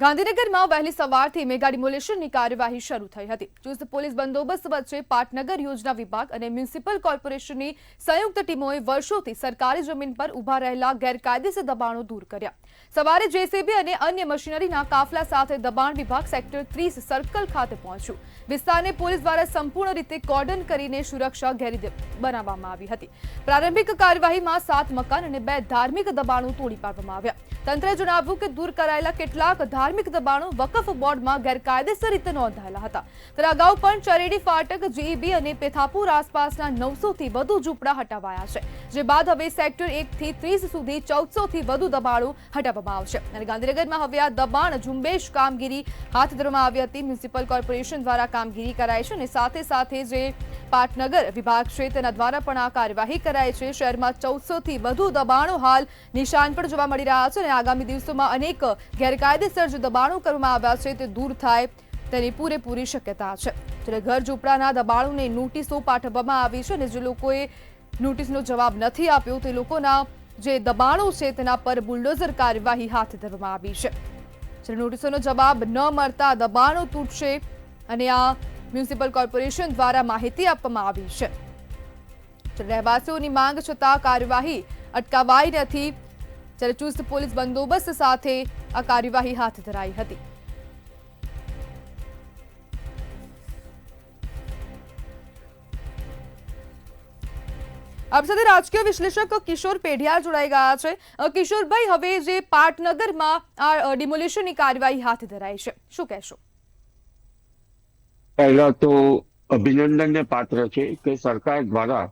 ગાંધીનગરમાં વહેલી સવારથી મેગા ડિમોલેશનની કાર્યવાહી શરૂ થઈ હતી। ચુસ્ત પોલીસ બંદોબસ્ત વચ્ચે પાટનગર યોજના વિભાગ અને મ્યુનિસિપલ કોર્પોરેશનની સંયુક્ત ટીમોએ વર્ષોથી સરકારી જમીન પર ઊભા રહેલા ગેરકાયદેસર દબાણો દૂર કર્યા। સવારે જેસીબી અને અન્ય મશીનરીના કાફલા સાથે દબાણ વિભાગ સેક્ટર 30 સર્કલ ખાતે પહોંચ્યું। વિસ્તારને પોલીસ દ્વારા સંપૂર્ણ રીતે કોર્ડન કરીને સુરક્ષા ઘેરી બનાવવામાં આવી હતી। પ્રારંભિક કાર્યવાહીમાં 7 મકાન અને 2 ધાર્મિક દબાણો તોડી પાડવામાં આવ્યા। તંત્રે જણાવ્યું કે દૂર કરાયેલા કેટલાક ધાર્મિક દબાણો વકફ બોર્ડમાં ગેરકાયદેસર રીતે નોંધાયેલા હતા। ત્યારે અગાઉ પણ ચરેડી ફાટક, જીઈબી અને પેથાપુર આસપાસના 900 થી વધુ ઝૂંપડા હટાવાયા છે, જે બાદ હવે સેક્ટર 1 થી 30 સુધી 1400 થી વધુ દબાણો હટાવવામાં આવશે। અને ગાંધીનગરમાં હવે આ દબાણ ઝુંબેશ કામગીરી હાથ ધરવામાં આવી હતી। મ્યુનિસિપલ કોર્પોરેશન દ્વારા કામગીરી કરાઈ છે અને સાથે સાથે જે પાટનગર વિભાગ છે તેના દ્વારા પણ આ કાર્યવાહી કરાઈ છે। શહેરમાં 1400 થી વધુ દબાણો હાલ નિશાન પર જોવા મળી રહ્યા છે અને આગામી દિવસોમાં અનેક ગેરકાયદેસર જે દબાણો કરવામાં આવ્યા છે તે દૂર થાય તેની પૂરેપૂરી શક્યતા છે। જ્યારે ઘર ઝૂંપડાના દબાણોને નોટિસો પાઠવવામાં આવી છે અને જે લોકોએ નોટિસનો જવાબ નથી આપ્યો તે લોકોના જે દબાણો છે તેના પર બુલડોઝર કાર્યવાહી હાથ ધરવામાં આવી છે। જ્યારે નોટિસોનો જવાબ ન મળતા દબાણો તૂટશે અને આ મ્યુનિસિપલ કોર્પોરેશન દ્વારા માહિતી આપવામાં આવી છે। રહેવાસીઓની માંગ છતાં કાર્યવાહી અટકાવાઈ નથી। જ્યારે ચુસ્ત પોલીસ બંદોબસ્ત સાથે આ કાર્યવાહી હાથ ધરાઈ હતી। આપ સાથે રાજકીય વિશ્લેષક કિશોર પેઢિયા જોડાઈ ગયા છે। કિશોરભાઈ, હવે જે પાટનગરમાં આ ડિમોલિશનની કાર્યવાહી હાથ ધરાઈ છે, શું કહેશો? પહેલા તો અભિનંદનને પાત્ર છે કે સરકાર દ્વારા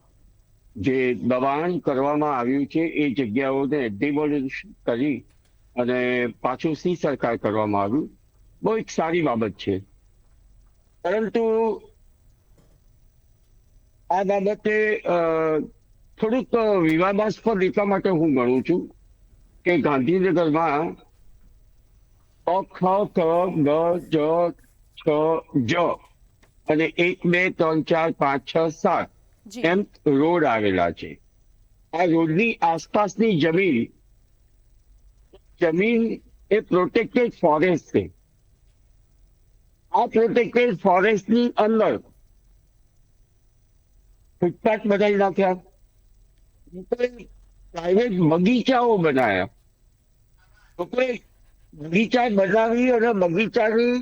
જે દબાણ કરવામાં આવ્યું છે એ જગ્યાઓને ડિમોલિશ કરી અને પાછું સરકાર કરવામાં આવ્યું, બહુ એક સારી બાબત છે। પરંતુ આ બાબતે થોડુંક વિવાદાસ્પદ એટલા માટે હું ગણું છું કે ગાંધીનગરમાં ખ ક ગ જ છ જ અને 1 2 3 4 5 6 7 એમ રોડ આવેલા છે। આ રોડની આસપાસની જમીન એ પ્રોટેક્ટેડ ફોરેસ્ટ છે। આ પ્રોટેક્ટેડ ફોરેસ્ટની અંદર ફૂટપાથ બનાવી નાખ્યા, પ્રાઇવેટ બગીચાઓ બનાવ્યા। લોકોએ બગીચા બનાવી અને બગીચાની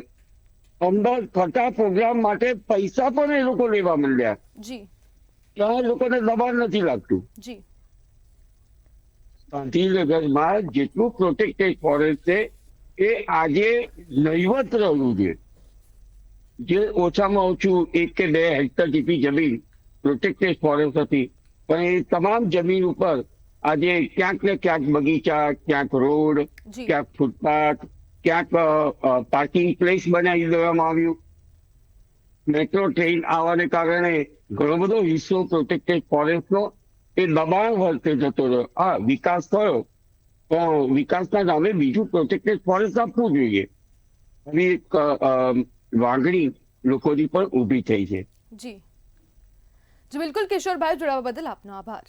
અંદર થતા પ્રોગ્રામ માટે પૈસા પણ એ લોકો લેવા માંડ્યા। ત્યાં લોકોને દબાણ નથી લાગતું। ગાંધીનગરમાં જેટલું પ્રોટેક્ટેડ ફોરેસ્ટ છે એ આજે નહીવત રહ્યું છે। જે ઓછામાં ઓછું 1 કે 2 હેક્ટર જેટલી જમીન પ્રોટેક્ટેડ ફોરેસ્ટ હતી, પણ એ તમામ જમીન ઉપર આજે ક્યાંક ને ક્યાંક બગીચા, ક્યાંક રોડ, ક્યાંક ફૂટપાથ, ક્યાંક પાર્કિંગ પ્લેસ બનાવી દેવામાં આવ્યું। મેટ્રો ટ્રેન આવવાને કારણે ઘણો બધો હિસ્સો પ્રોટેક્ટેડ ફોરેસ્ટનો એ દબાણ વર્તે જતો રહ્યો। હા, વિકાસ થયો, પણ વિકાસના નામે બીજું પ્રોટેક્ટેડ ફોરેસ્ટ આપવું જોઈએ, આવી એક વાગણી લોકોની પણ ઊભી થઈ છે। જી બિલકુલ કિશોરભાઈ, જોડાવા બદલ આપનો આભાર।